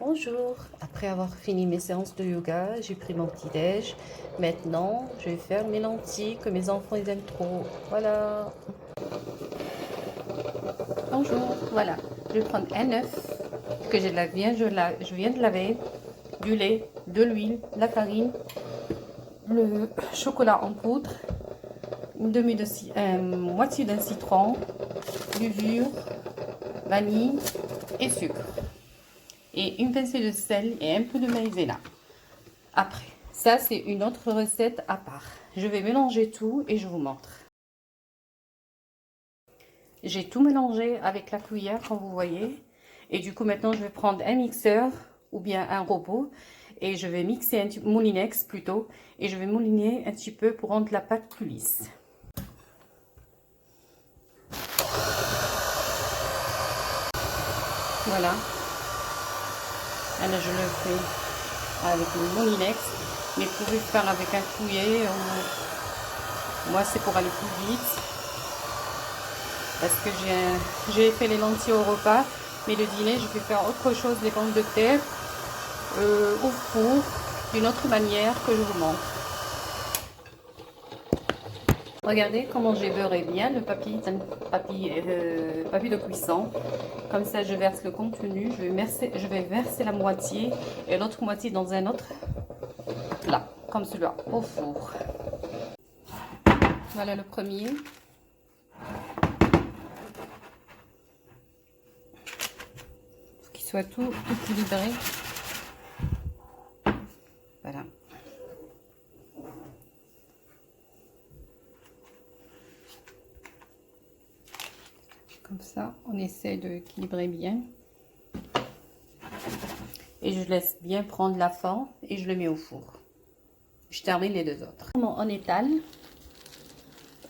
Bonjour, après avoir fini mes séances de yoga, j'ai pris mon petit-déj. Maintenant, je vais faire mes lentilles que mes enfants ils aiment trop. Voilà. Bonjour, voilà. Je vais prendre un œuf que je viens de laver, du lait, de l'huile, de la farine, le chocolat en poudre, moitié d'un citron, levure, vanille et sucre. Et une pincée de sel et un peu de maïzena. Après, ça c'est une autre recette à part. Je vais mélanger tout et je vous montre. J'ai tout mélangé avec la cuillère comme vous voyez. Et du coup maintenant je vais prendre un mixeur ou bien un robot. Et je vais mixer un petit moulinex plutôt. Et je vais mouliner un petit peu pour rendre la pâte plus lisse. Voilà. Alors je le fais avec le moulinex. Mais vous pouvez faire avec un fouet. Moi c'est pour aller plus vite. Parce que j'ai fait les lentilles au repas, mais le dîner, je vais faire autre chose, les pommes de terre, au four, d'une autre manière que je vous montre. Regardez comment j'ai beurré bien le papier de cuisson. Comme ça, je verse le contenu, je vais verser la moitié et l'autre moitié dans un autre plat, comme celui-là, au four. Voilà le premier. Soit tout équilibré. Voilà. Comme ça, on essaie d'équilibrer bien. Et je laisse bien prendre la forme et je le mets au four. Je termine les deux autres. On étale.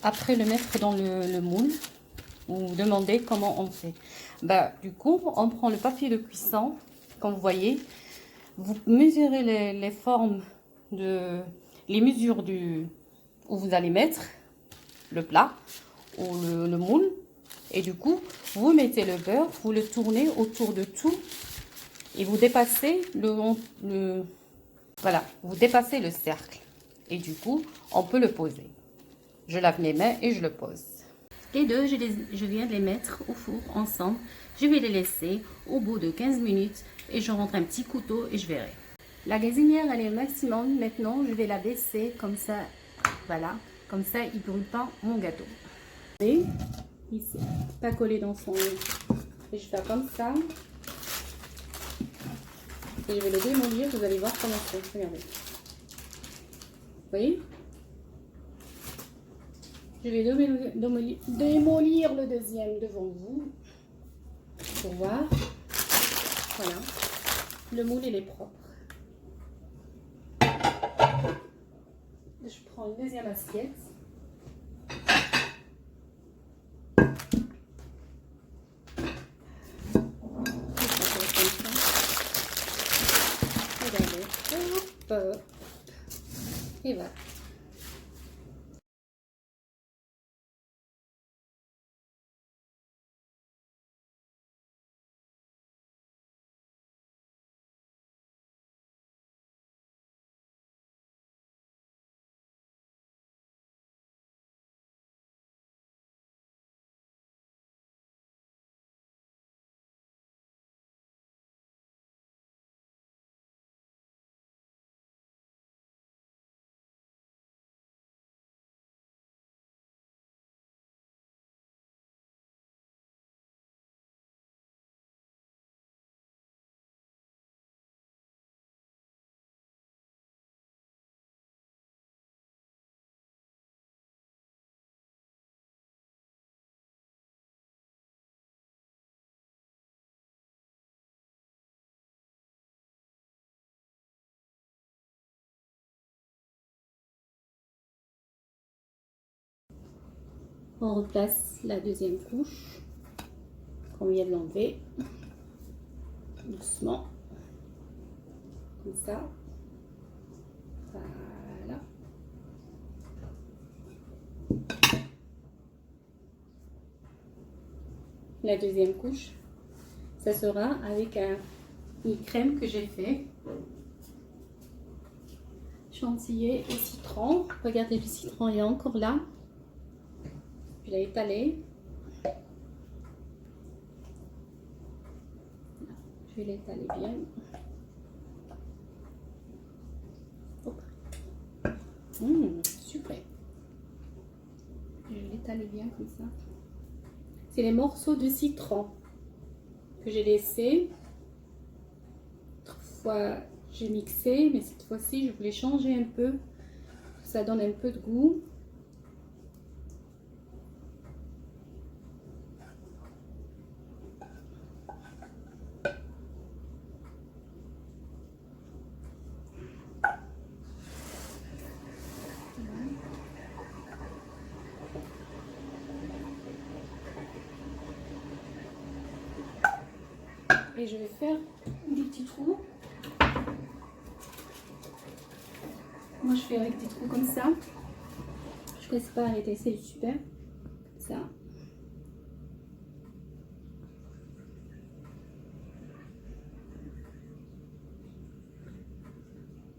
Après le mettre dans le moule, vous demandez comment on fait. Bah, du coup, on prend le papier de cuisson, comme vous voyez. Vous mesurez les formes, les mesures où vous allez mettre le plat ou le moule. Et du coup, vous mettez le beurre, vous le tournez autour de tout et vous dépassez voilà, vous dépassez le cercle. Et du coup, on peut le poser. Je lave mes mains et je le pose. Les deux, je viens de les mettre au four ensemble. Je vais les laisser au bout de 15 minutes et je rentre un petit couteau et je verrai. La gazinière, elle est au maximum. Maintenant, je vais la baisser comme ça. Voilà, comme ça, il ne brûle pas mon gâteau. Et ici, pas collé dans son... Et je fais comme ça. Et je vais le démolir. Vous allez voir comment c'est. Regardez. Vous voyez? Je vais démolir le deuxième devant vous pour voir. Voilà. Le moule, il est propre. Je prends une deuxième assiette. Regardez. Hop. Et voilà. On replace la deuxième couche qu'on vient de l'enlever. Doucement. Comme ça. Voilà. La deuxième couche, ça sera avec un une crème que j'ai fait. Chantilly et citron. Regardez, le citron est encore là. Je l'ai étalé. Je vais l'étaler bien. Super. Je vais l'étaler bien comme ça. C'est les morceaux de citron que j'ai laissés. Autrefois, j'ai mixé, mais cette fois-ci, je voulais changer un peu. Ça donne un peu de goût. Et je vais faire des petits trous. Moi, je fais avec des trous comme ça. Je ne laisse pas arrêter, c'est super. Ça.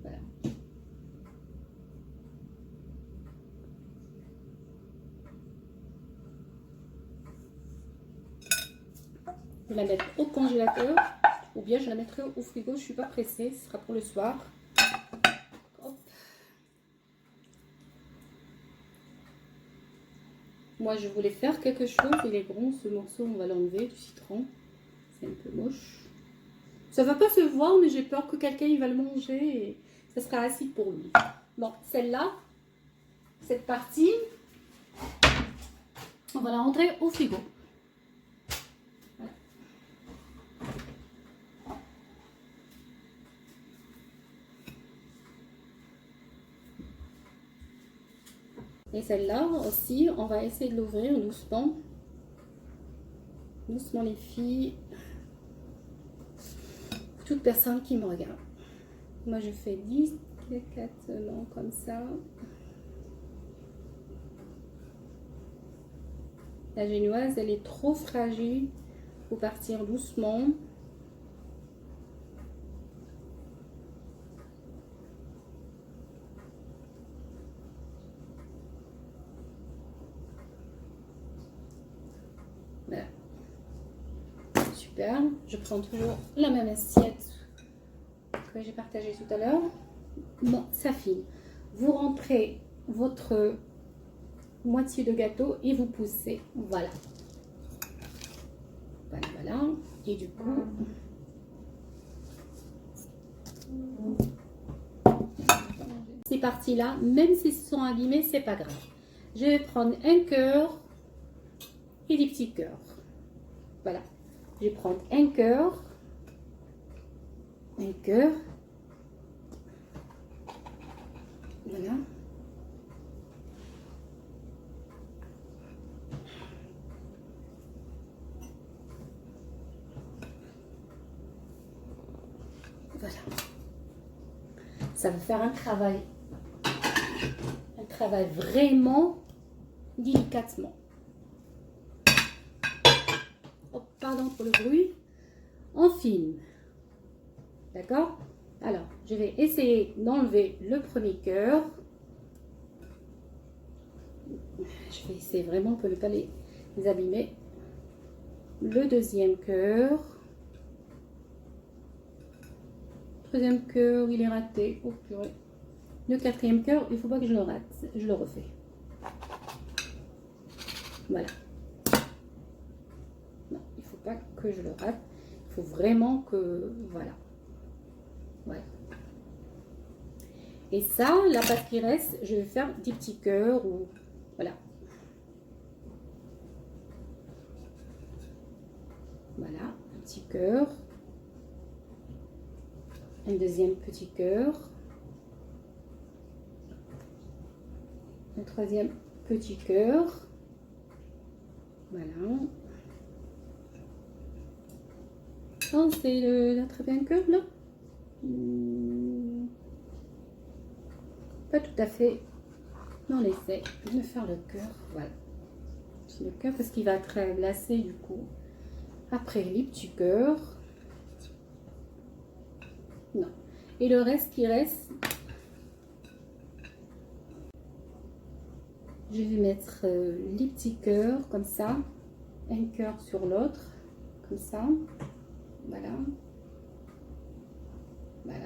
Voilà. Je vais la mettre au congélateur ou bien je la mettrai au frigo. Je ne suis pas pressée, ce sera pour le soir. Hop. Moi, je voulais faire quelque chose. Il est bon, ce morceau, on va l'enlever du citron. C'est un peu moche. Ça ne va pas se voir, mais j'ai peur que quelqu'un va le manger et ça sera acide pour lui. Bon, celle-là, cette partie, on va la rentrer au frigo. Voilà. Et celle-là aussi, on va essayer de l'ouvrir doucement. Doucement les filles. Toute personne qui me regarde. Moi je fais 10, 4 non, comme ça. La génoise, elle est trop fragile. Il faut partir doucement. Voilà. Super. Je prends toujours la même assiette que j'ai partagée tout à l'heure. Bon, ça file. Vous rentrez votre moitié de gâteau et vous poussez. Voilà. Voilà, voilà. Et du coup, ces parties-là, même si ce sont abîmées, c'est pas grave. Je vais prendre un cœur et des petits cœurs. Voilà. Je vais prendre un cœur. Un cœur. Voilà. Voilà. Ça va faire un travail vraiment délicatement. Oh, pardon pour le bruit. On filme. D'accord? Alors, je vais essayer d'enlever le premier cœur. Je vais essayer vraiment pour ne pas les abîmer. Le deuxième cœur. Troisième cœur, il est raté. Oh purée. Le quatrième cœur, il ne faut pas que je le rate. Je le refais. Voilà. Non, il ne faut pas que je le rate. Il faut vraiment que... Voilà. Voilà. Et ça, la pâte qui reste, je vais faire des petits cœurs ou... Voilà. Voilà, un petit cœur. Un deuxième petit cœur. Un troisième petit cœur. Voilà. Oh, c'est l'attraper un cœur là? Pas tout à fait. Mais on essaie de faire le cœur. Voilà. Le cœur parce qu'il va être glacé du coup. Après les petits cœurs. Non. Et le reste qui reste, je vais mettre les petits cœurs comme ça. Un cœur sur l'autre. Comme ça. Voilà. Voilà.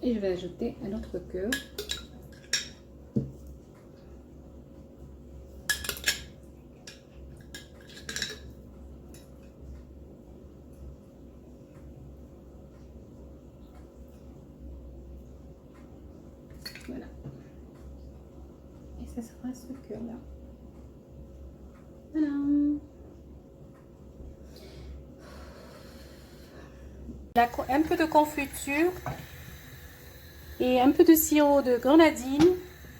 Et je vais ajouter un autre cœur. Voilà. Et ça sera ce cœur-là. Voilà. Un peu de confiture et un peu de sirop de grenadine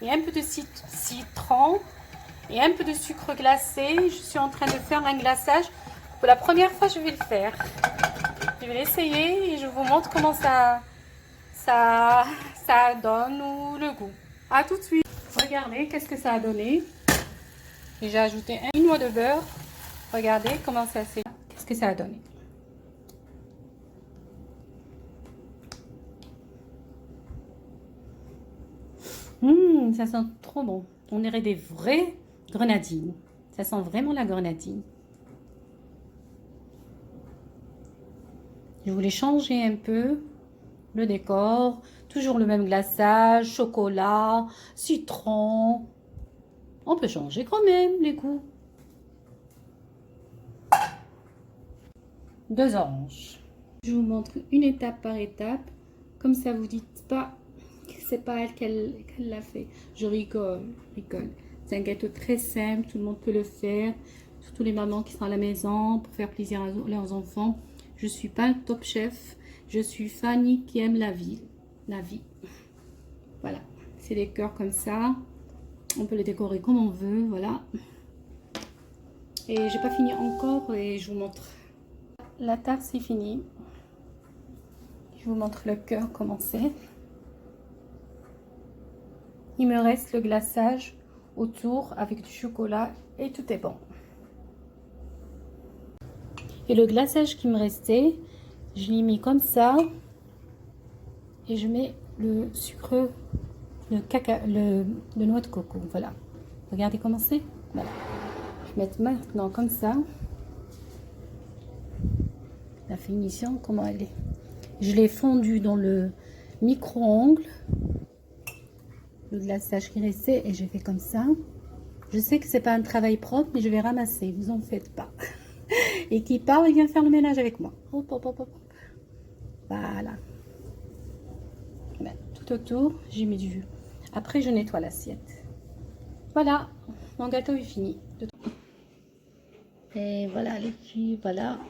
et un peu de citron et un peu de sucre glacé. Je suis en train de faire un glaçage. Pour la première fois, je vais le faire. Je vais l'essayer et je vous montre comment ça donne ou le goût. À tout de suite. Regardez qu'est-ce que ça a donné. Et j'ai ajouté une noix de beurre. Regardez comment ça s'est. Qu'est-ce que ça a donné. Ça sent trop bon. On dirait des vraies grenadines. Ça sent vraiment la grenadine. Je voulais changer un peu le décor. Toujours le même glaçage, chocolat, citron. On peut changer quand même les goûts. 2 oranges. Je vous montre une étape par étape. Comme ça, vous dites pas que c'est pas elle qu'elle l'a fait. Je rigole. C'est un gâteau très simple. Tout le monde peut le faire. Surtout les mamans qui sont à la maison pour faire plaisir à leurs enfants. Je suis pas un top chef. Je suis Fanny qui aime la vie. Voilà. C'est des cœurs comme ça. On peut les décorer comme on veut. Voilà. Et j'ai pas fini encore et je vous montre. La tarte c'est fini. Je vous montre le cœur comment c'est. Il me reste le glaçage autour avec du chocolat et tout est bon. Et le glaçage qui me restait, je l'ai mis comme ça et je mets le sucre, le noix de coco. Voilà. Regardez comment c'est. Voilà. Je vais mettre maintenant comme ça. La finition, comment elle est. Je l'ai fondu dans le micro-ongle. Le glaçage qui restait et j'ai fait comme ça. Je sais que c'est pas un travail propre, mais je vais ramasser. Vous en faites pas. Et qui part, il vient faire le ménage avec moi. Hop, hop, hop, hop. Voilà. Ben, tout autour, j'ai mis du jus. Après, je nettoie l'assiette. Voilà, mon gâteau est fini. Et voilà les filles, voilà.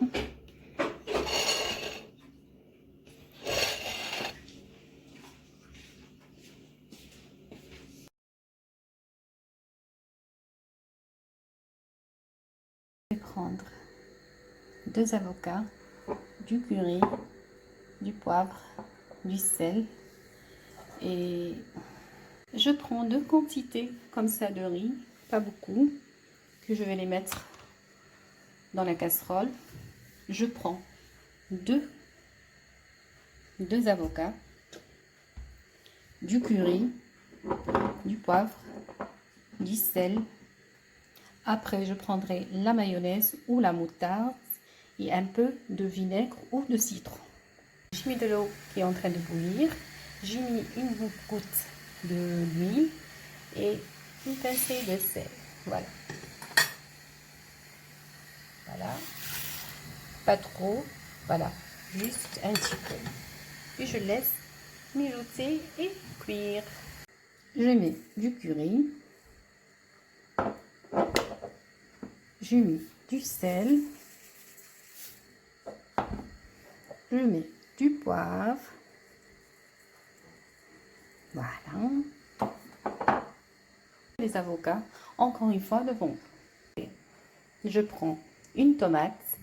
Je vais prendre 2 avocats, du curry, du poivre, du sel et je prends 2 quantités comme ça de riz, pas beaucoup, que je vais les mettre dans la casserole. Je prends 2 avocats, du curry, du poivre, du sel. Après, je prendrai la mayonnaise ou la moutarde et un peu de vinaigre ou de citron. J'ai mis de l'eau qui est en train de bouillir. J'ai mis une goutte d'huile et une pincée de sel. Voilà. Voilà. Pas trop. Voilà. Juste un petit peu. Puis je laisse mijoter et cuire. Je mets du curry. Je mets du sel. Je mets du poivre. Voilà. Les avocats, encore une fois, devront. Je prends une tomate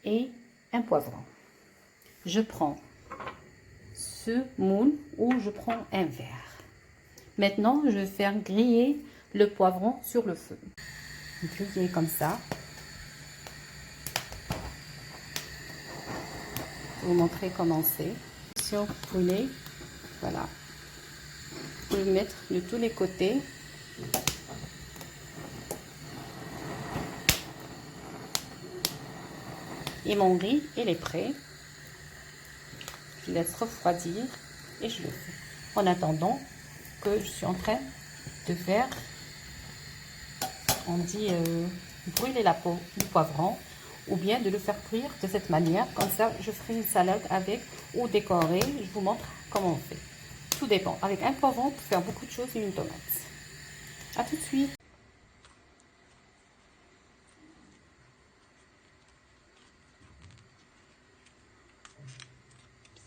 et un poivron. Je prends ce moule ou je prends un verre. Maintenant, je vais faire griller le poivron sur le feu. Griller comme ça. Je vais vous montrer comment c'est. Sur brûler, voilà. Je vais le mettre de tous les côtés. Et mon riz, il est prêt. Je laisse refroidir et je le fais. En attendant que je suis en train de faire, on dit brûler la peau du poivron, ou bien de le faire cuire de cette manière. Comme ça, je ferai une salade avec ou décorer. Je vous montre comment on fait. Tout dépend. Avec un poivron, on peut faire beaucoup de choses et une tomate. À tout de suite.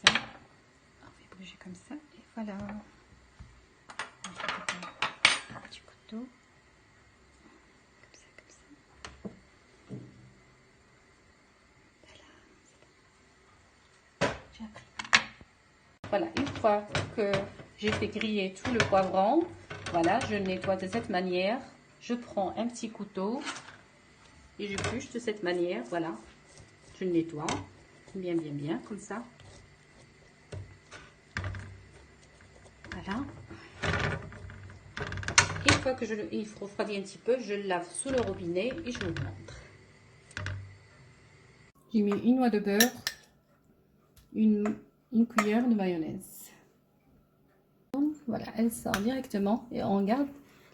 Ça, on fait bouger comme ça et voilà. Un petit couteau. Voilà, une fois que j'ai fait griller tout le poivron, voilà, je le nettoie de cette manière. Je prends un petit couteau et je bûche de cette manière, voilà. Je le nettoie bien, bien, bien, comme ça. Voilà. Une fois que il refroidit un petit peu, je le lave sous le robinet et je vous montre. J'ai mis une noix de beurre, une cuillère de mayonnaise. Voilà, elle sort directement et on garde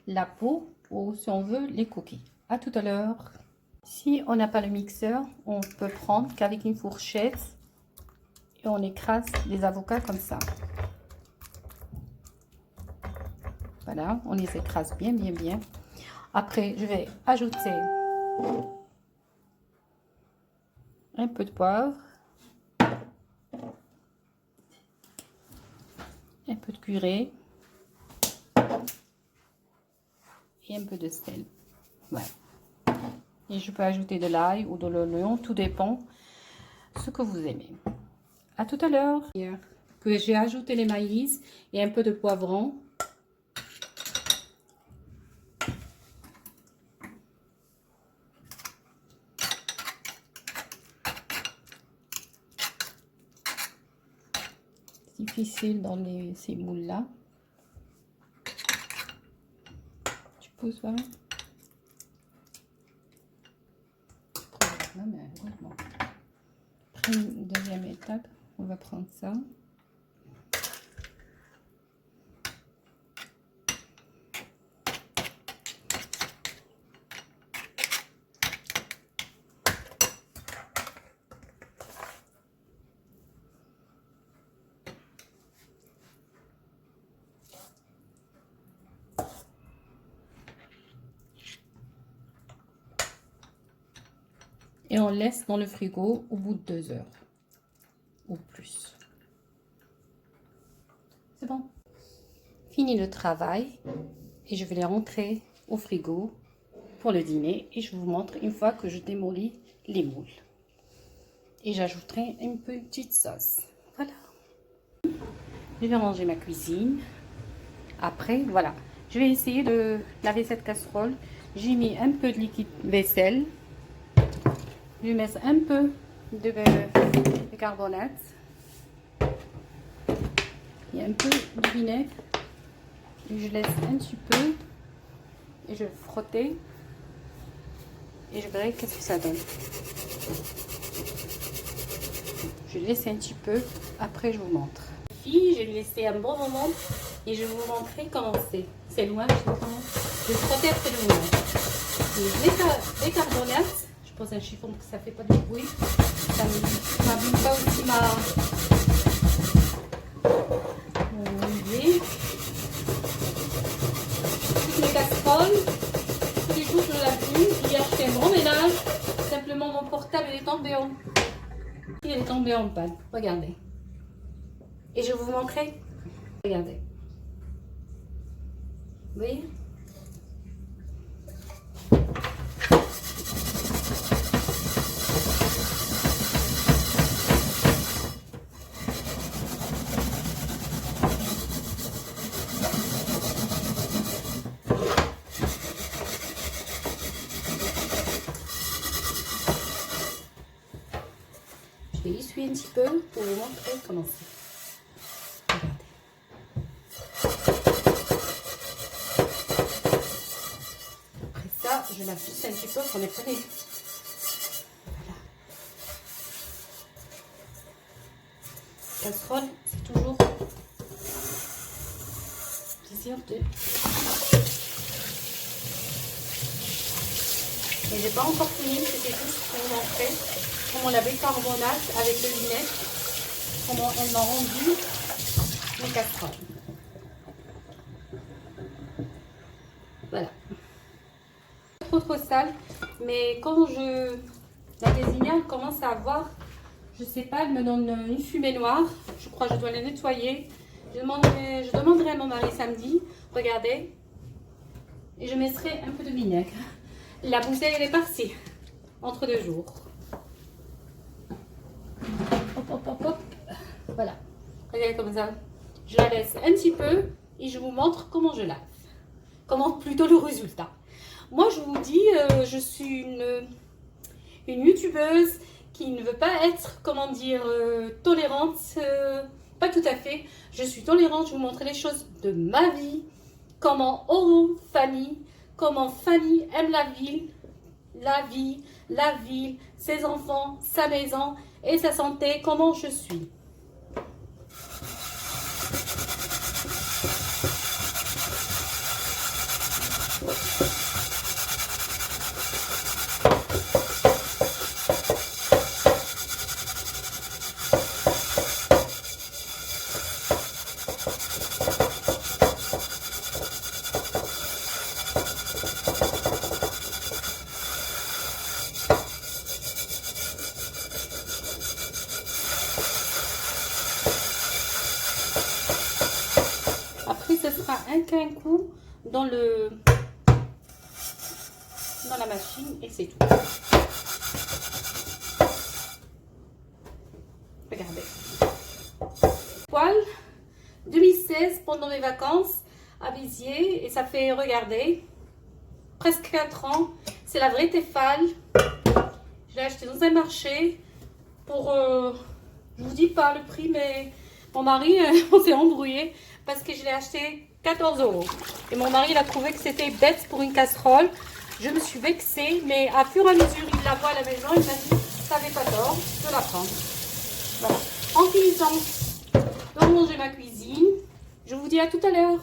la peau ou si on veut les cookies. À tout à l'heure. Si on n'a pas le mixeur, on peut prendre qu'avec une fourchette et on écrase les avocats comme ça. Voilà, on les écrase bien, bien, bien. Après, je vais ajouter un peu de poivre. Un peu de curry et un peu de sel. Voilà. Et je peux ajouter de l'ail ou de l'oignon, tout dépend ce que vous aimez. À tout à l'heure. Que j'ai ajouté les maïs et un peu de poivron. Difficile dans ces moules là. Tu pousses là. Après une deuxième étape, on va prendre ça. Et on laisse dans le frigo au bout de 2 heures ou plus. C'est bon. Fini le travail et je vais les rentrer au frigo pour le dîner et je vous montre une fois que je démolis les moules. Et j'ajouterai une petite sauce. Voilà. Je vais ranger ma cuisine. Après, voilà. Je vais essayer de laver cette casserole. J'ai mis un peu de liquide vaisselle. Je vais mettre un peu de bicarbonate et un peu de vinaigre. Et je laisse un petit peu et je vais frotter et je verrai qu'est-ce que ça donne. Je laisse un petit peu, après je vous montre. Je vais laisser un bon moment et je vais vous montrer comment c'est. C'est loin, je vais frotter après le moment. Le bicarbonate. Je pose un chiffon que ça fait pas de bruit. Ça ne m'abîme pas aussi mon idée. Toutes mes casseroles, tous les jours je lave une. Hier je fais un grand ménage. Simplement mon portable il est tombé en panne. Regardez. Et je vais vous montrer. Regardez. Vous voyez? vais essuyer un petit peu pour vous montrer comment c'est. Regardez. Après ça, je lave juste un petit peu pour nettoyer. Voilà. Casserole, c'est toujours plaisir de... Mais j'ai pas encore fini, c'était juste pour vous montrer comment la bicarbonate avec le vinaigre, comment elle m'a rendu mes casseroles. Voilà. Trop sale, mais quand la cuisinière commence à avoir, je sais pas, elle me donne une fumée noire. Je crois que je dois la nettoyer. Je demanderai à mon mari samedi, regardez, et je mettrai un peu de vinaigre. La bouteille, elle est partie entre 2 jours. Hop, hop, hop, hop. Voilà. Regardez comme ça. Je la laisse un petit peu et je vous montre comment je lave. Comment plutôt le résultat. Moi, je vous dis, je suis une youtubeuse qui ne veut pas être, comment dire, tolérante. Pas tout à fait. Je suis tolérante. Je vous montre les choses de ma vie. Comment Fanny. Comment Fanny aime la vie, ses enfants, sa maison et sa santé, comment je suis. Ce sera un coup dans la machine et c'est tout. Regardez. Poêle 2016 pendant mes vacances à Béziers et ça fait, regardez, presque 4 ans. C'est la vraie Tefal. Je l'ai acheté dans un marché pour, je vous dis pas le prix, mais mon mari, on s'est embrouillé parce que je l'ai acheté 14 €. Et mon mari, il a trouvé que c'était bête pour une casserole. Je me suis vexée, mais à fur et à mesure, il la voit à la maison. Il m'a dit, ça n'avait pas tort, je la prends. Voilà. En finissant de ranger ma cuisine, je vous dis à tout à l'heure.